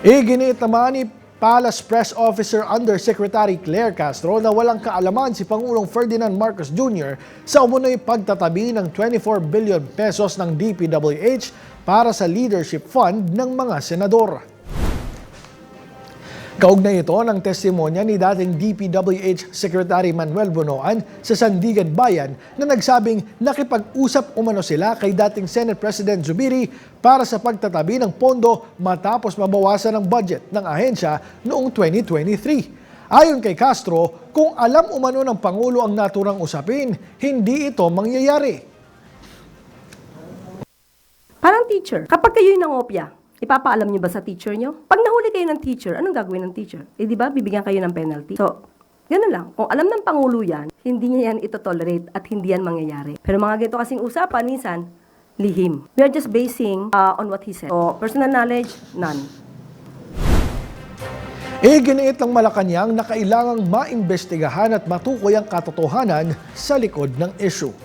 Iginiit naman ni Palace Press Officer Undersecretary Claire Castro na walang kaalaman si Pangulong Ferdinand Marcos Jr. sa umunoy pagtatabi ng 24 billion pesos ng DPWH para sa leadership fund ng mga senador. Kaugnay ito ng testimonya ni dating DPWH Secretary Manuel Bunoan sa Sandigan Bayan na nagsabing nakipag-usap umano sila kay dating Senate President Zubiri para sa pagtatabi ng pondo matapos mabawasan ang budget ng ahensya noong 2023. Ayon kay Castro, kung alam umano ng Pangulo ang naturang usapin, hindi ito mangyayari. Parang teacher, kapag kayo'y nangopya, ipapaalam niyo ba sa teacher niyo? Pag nahuli kayo ng teacher, anong gagawin ng teacher? Di ba, bibigyan kayo ng penalty. So, gano'n lang. Kung alam ng Pangulo yan, hindi niya yan ito-tolerate at hindi yan mangyayari. Pero mga ganito kasing usapan, minsan, lihim. We are just basing on what he said. So, personal knowledge, none. Iginiit ng Malacanang na kailangang maimbestigahan at matukoy ang katotohanan sa likod ng issue.